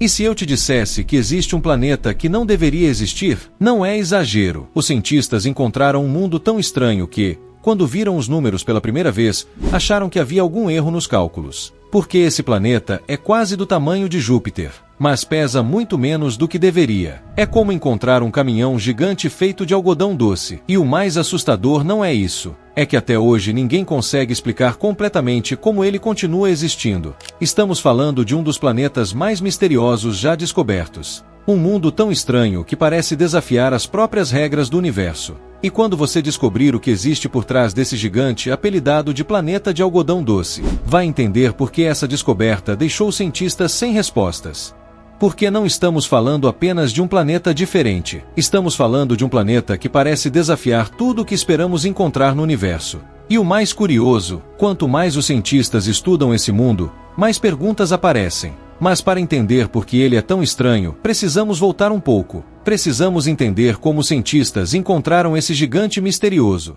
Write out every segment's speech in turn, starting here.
E se eu te dissesse que existe um planeta que não deveria existir? Não é exagero. Os cientistas encontraram um mundo tão estranho que, quando viram os números pela primeira vez, acharam que havia algum erro nos cálculos. Porque esse planeta é quase do tamanho de Júpiter, mas pesa muito menos do que deveria. É como encontrar um caminhão gigante feito de algodão doce. E o mais assustador não é isso. É que até hoje ninguém consegue explicar completamente como ele continua existindo. Estamos falando de um dos planetas mais misteriosos já descobertos. Um mundo tão estranho que parece desafiar as próprias regras do universo. E quando você descobrir o que existe por trás desse gigante apelidado de planeta de algodão doce, vai entender por que essa descoberta deixou os cientistas sem respostas. Porque não estamos falando apenas de um planeta diferente. Estamos falando de um planeta que parece desafiar tudo o que esperamos encontrar no universo. E o mais curioso, quanto mais os cientistas estudam esse mundo, mais perguntas aparecem. Mas para entender por que ele é tão estranho, precisamos voltar um pouco. Precisamos entender como os cientistas encontraram esse gigante misterioso.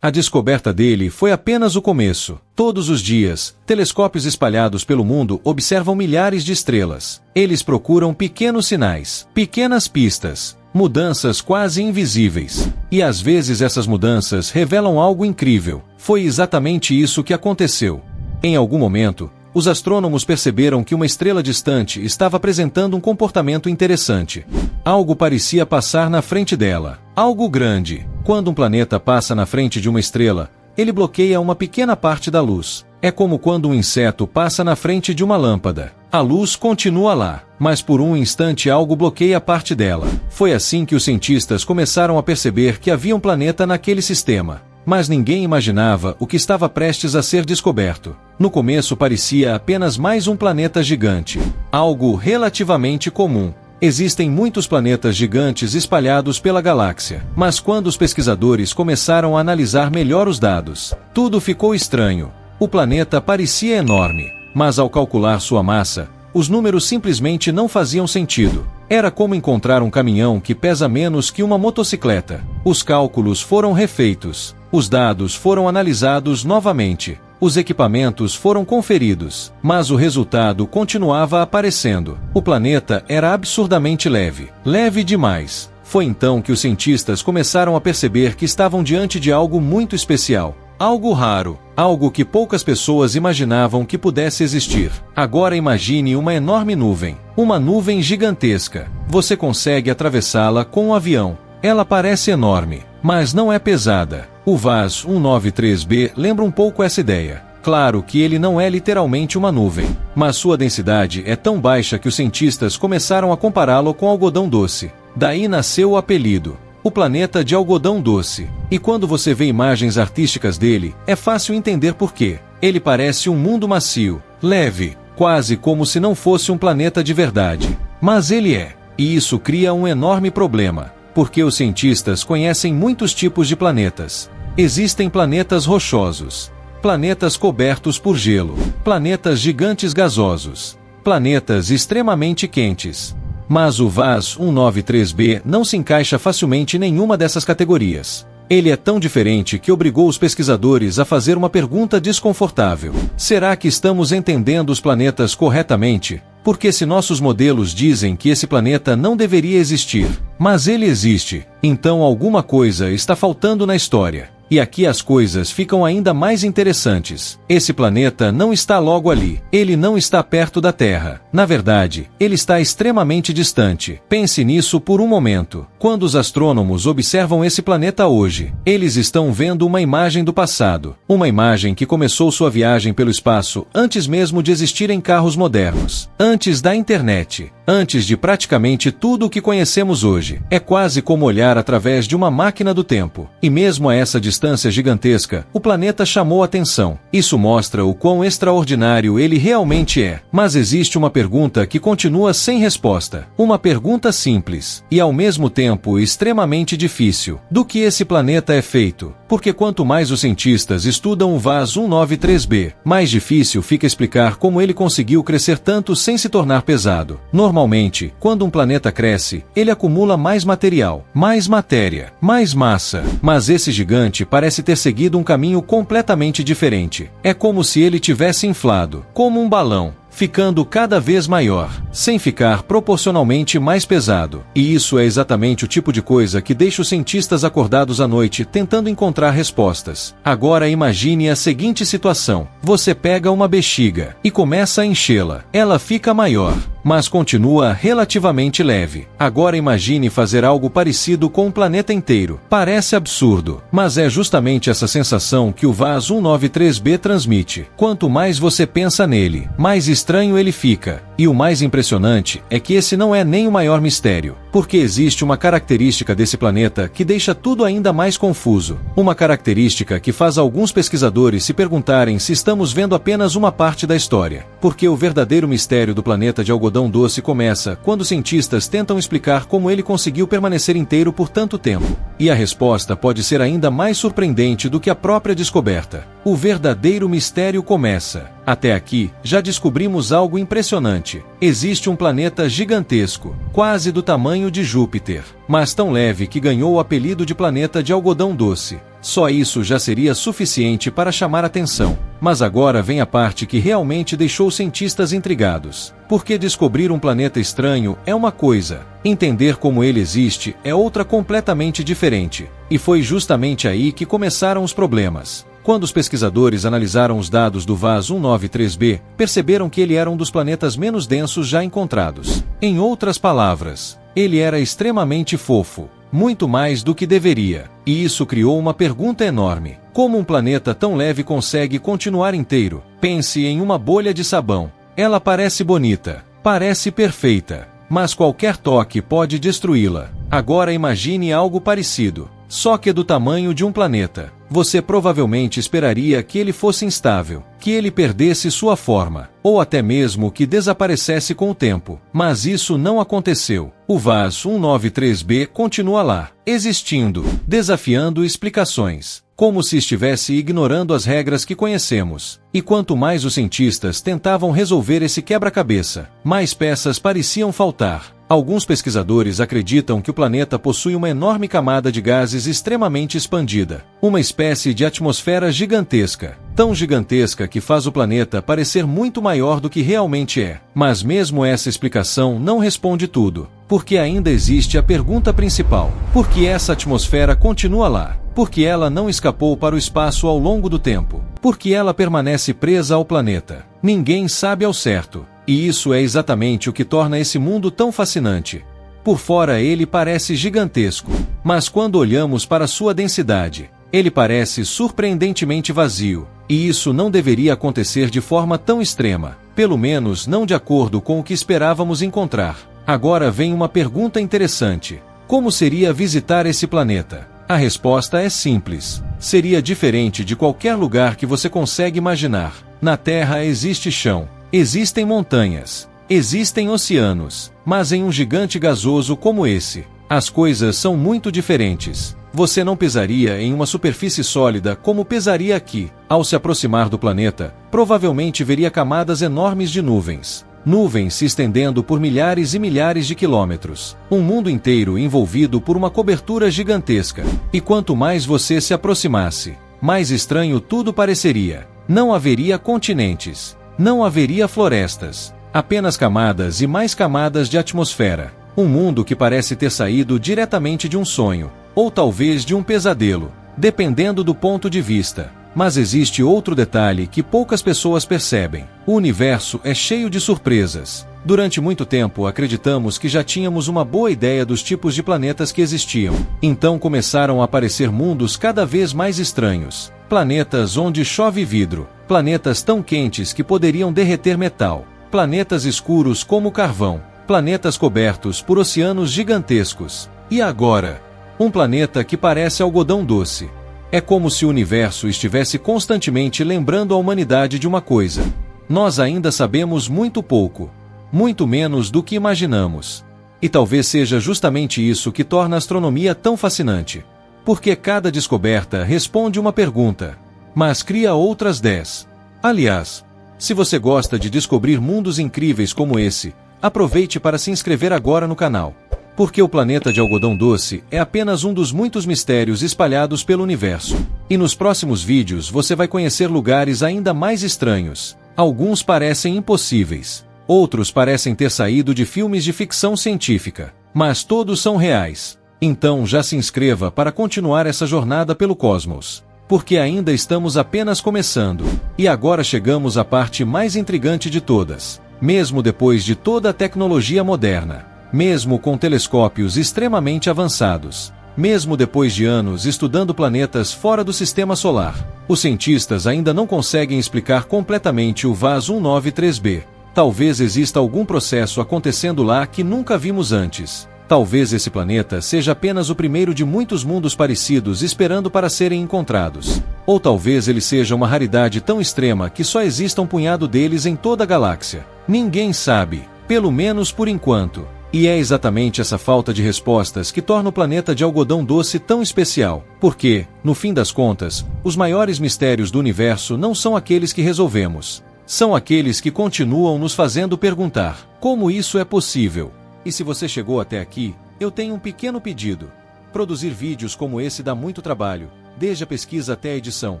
A descoberta dele foi apenas o começo. Todos os dias, telescópios espalhados pelo mundo observam milhares de estrelas. Eles procuram pequenos sinais, pequenas pistas, mudanças quase invisíveis. E às vezes essas mudanças revelam algo incrível. Foi exatamente isso que aconteceu. Em algum momento, os astrônomos perceberam que uma estrela distante estava apresentando um comportamento interessante. Algo parecia passar na frente dela. Algo grande. Quando um planeta passa na frente de uma estrela, ele bloqueia uma pequena parte da luz. É como quando um inseto passa na frente de uma lâmpada. A luz continua lá, mas por um instante algo bloqueia parte dela. Foi assim que os cientistas começaram a perceber que havia um planeta naquele sistema. Mas ninguém imaginava o que estava prestes a ser descoberto. No começo parecia apenas mais um planeta gigante. Algo relativamente comum. Existem muitos planetas gigantes espalhados pela galáxia. Mas quando os pesquisadores começaram a analisar melhor os dados, tudo ficou estranho. O planeta parecia enorme, mas ao calcular sua massa, os números simplesmente não faziam sentido. Era como encontrar um caminhão que pesa menos que uma motocicleta. Os cálculos foram refeitos. Os dados foram analisados novamente. Os equipamentos foram conferidos, mas o resultado continuava aparecendo. O planeta era absurdamente leve. Leve demais. Foi então que os cientistas começaram a perceber que estavam diante de algo muito especial. Algo raro. Algo que poucas pessoas imaginavam que pudesse existir. Agora imagine uma enorme nuvem. Uma nuvem gigantesca. Você consegue atravessá-la com um avião. Ela parece enorme, mas não é pesada. O VAS 193b lembra um pouco essa ideia. Claro que ele não é literalmente uma nuvem, mas sua densidade é tão baixa que os cientistas começaram a compará-lo com algodão doce. Daí nasceu o apelido, o planeta de algodão doce. E quando você vê imagens artísticas dele, é fácil entender por quê. Ele parece um mundo macio, leve, quase como se não fosse um planeta de verdade. Mas ele é. E isso cria um enorme problema, porque os cientistas conhecem muitos tipos de planetas. Existem planetas rochosos, planetas cobertos por gelo, planetas gigantes gasosos, planetas extremamente quentes. Mas o VAS 193b não se encaixa facilmente em nenhuma dessas categorias. Ele é tão diferente que obrigou os pesquisadores a fazer uma pergunta desconfortável. Será que estamos entendendo os planetas corretamente? Porque se nossos modelos dizem que esse planeta não deveria existir, mas ele existe, então alguma coisa está faltando na história. E aqui as coisas ficam ainda mais interessantes. Esse planeta não está logo ali. Ele não está perto da Terra. Na verdade, ele está extremamente distante. Pense nisso por um momento. Quando os astrônomos observam esse planeta hoje, eles estão vendo uma imagem do passado. Uma imagem que começou sua viagem pelo espaço antes mesmo de existirem carros modernos. Antes da internet. Antes de praticamente tudo o que conhecemos hoje. É quase como olhar através de uma máquina do tempo. E mesmo a essa distância gigantesca, o planeta chamou atenção. Isso mostra o quão extraordinário ele realmente é. Mas existe uma pergunta que continua sem resposta. Uma pergunta simples, e ao mesmo tempo extremamente difícil. Do que esse planeta é feito? Porque quanto mais os cientistas estudam o Vaz 193b, mais difícil fica explicar como ele conseguiu crescer tanto sem se tornar pesado. Normalmente, quando um planeta cresce, ele acumula mais material, mais matéria, mais massa. Mas esse gigante parece ter seguido um caminho completamente diferente. É como se ele tivesse inflado, como um balão, ficando cada vez maior, sem ficar proporcionalmente mais pesado. E isso é exatamente o tipo de coisa que deixa os cientistas acordados à noite tentando encontrar respostas. Agora imagine a seguinte situação. Você pega uma bexiga e começa a enchê-la. Ela fica maior, mas continua relativamente leve. Agora imagine fazer algo parecido com um planeta inteiro. Parece absurdo, mas é justamente essa sensação que o Vaz 193b transmite. Quanto mais você pensa nele, mais estranho ele fica. E o mais impressionante é que esse não é nem o maior mistério, porque existe uma característica desse planeta que deixa tudo ainda mais confuso. Uma característica que faz alguns pesquisadores se perguntarem se estamos vendo apenas uma parte da história. Porque o verdadeiro mistério do planeta de algodão doce começa quando cientistas tentam explicar como ele conseguiu permanecer inteiro por tanto tempo. E a resposta pode ser ainda mais surpreendente do que a própria descoberta. O verdadeiro mistério começa. Até aqui, já descobrimos algo impressionante. Existe um planeta gigantesco, quase do tamanho de Júpiter, mas tão leve que ganhou o apelido de planeta de algodão doce. Só isso já seria suficiente para chamar atenção. Mas agora vem a parte que realmente deixou os cientistas intrigados. Porque descobrir um planeta estranho é uma coisa, entender como ele existe é outra completamente diferente. E foi justamente aí que começaram os problemas. Quando os pesquisadores analisaram os dados do Vaz 193b, perceberam que ele era um dos planetas menos densos já encontrados. Em outras palavras, ele era extremamente fofo, muito mais do que deveria. E isso criou uma pergunta enorme. Como um planeta tão leve consegue continuar inteiro? Pense em uma bolha de sabão. Ela parece bonita, parece perfeita, mas qualquer toque pode destruí-la. Agora imagine algo parecido, só que do tamanho de um planeta. Você provavelmente esperaria que ele fosse instável, que ele perdesse sua forma, ou até mesmo que desaparecesse com o tempo. Mas isso não aconteceu. O Vaz 193b continua lá, existindo, desafiando explicações, como se estivesse ignorando as regras que conhecemos. E quanto mais os cientistas tentavam resolver esse quebra-cabeça, mais peças pareciam faltar. Alguns pesquisadores acreditam que o planeta possui uma enorme camada de gases extremamente expandida, uma espécie de atmosfera gigantesca, tão gigantesca que faz o planeta parecer muito maior do que realmente é. Mas mesmo essa explicação não responde tudo, porque ainda existe a pergunta principal: por que essa atmosfera continua lá? Por que ela não escapou para o espaço ao longo do tempo? Por que ela permanece presa ao planeta? Ninguém sabe ao certo. E isso é exatamente o que torna esse mundo tão fascinante. Por fora ele parece gigantesco, mas quando olhamos para sua densidade, ele parece surpreendentemente vazio. E isso não deveria acontecer de forma tão extrema, pelo menos não de acordo com o que esperávamos encontrar. Agora vem uma pergunta interessante. Como seria visitar esse planeta? A resposta é simples. Seria diferente de qualquer lugar que você consegue imaginar. Na Terra existe chão. Existem montanhas, existem oceanos, mas em um gigante gasoso como esse, as coisas são muito diferentes. Você não pisaria em uma superfície sólida como pisaria aqui. Ao se aproximar do planeta, provavelmente veria camadas enormes de nuvens. Nuvens se estendendo por milhares e milhares de quilômetros. Um mundo inteiro envolvido por uma cobertura gigantesca. E quanto mais você se aproximasse, mais estranho tudo pareceria. Não haveria continentes. Não haveria florestas, apenas camadas e mais camadas de atmosfera. Um mundo que parece ter saído diretamente de um sonho, ou talvez de um pesadelo, dependendo do ponto de vista. Mas existe outro detalhe que poucas pessoas percebem. O universo é cheio de surpresas. Durante muito tempo acreditamos que já tínhamos uma boa ideia dos tipos de planetas que existiam. Então começaram a aparecer mundos cada vez mais estranhos. Planetas onde chove vidro. Planetas tão quentes que poderiam derreter metal. Planetas escuros como carvão. Planetas cobertos por oceanos gigantescos. E agora? Um planeta que parece algodão doce. É como se o universo estivesse constantemente lembrando a humanidade de uma coisa. Nós ainda sabemos muito pouco. Muito menos do que imaginamos. E talvez seja justamente isso que torna a astronomia tão fascinante. Porque cada descoberta responde uma pergunta, mas cria outras 10. Aliás, se você gosta de descobrir mundos incríveis como esse, aproveite para se inscrever agora no canal. Porque o planeta de algodão doce é apenas um dos muitos mistérios espalhados pelo universo. E nos próximos vídeos você vai conhecer lugares ainda mais estranhos. Alguns parecem impossíveis. Outros parecem ter saído de filmes de ficção científica. Mas todos são reais. Então já se inscreva para continuar essa jornada pelo cosmos. Porque ainda estamos apenas começando. E agora chegamos à parte mais intrigante de todas. Mesmo depois de toda a tecnologia moderna, mesmo com telescópios extremamente avançados, mesmo depois de anos estudando planetas fora do sistema solar, os cientistas ainda não conseguem explicar completamente o VAS 193b. Talvez exista algum processo acontecendo lá que nunca vimos antes. Talvez esse planeta seja apenas o primeiro de muitos mundos parecidos esperando para serem encontrados. Ou talvez ele seja uma raridade tão extrema que só exista um punhado deles em toda a galáxia. Ninguém sabe, pelo menos por enquanto. E é exatamente essa falta de respostas que torna o planeta de algodão doce tão especial. Porque, no fim das contas, os maiores mistérios do universo não são aqueles que resolvemos. São aqueles que continuam nos fazendo perguntar: como isso é possível? E se você chegou até aqui, eu tenho um pequeno pedido. Produzir vídeos como esse dá muito trabalho, desde a pesquisa até a edição.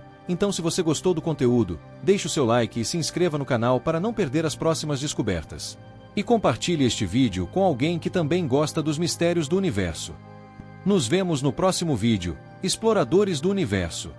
Então se você gostou do conteúdo, deixe o seu like e se inscreva no canal para não perder as próximas descobertas. E compartilhe este vídeo com alguém que também gosta dos mistérios do universo. Nos vemos no próximo vídeo, Exploradores do Universo.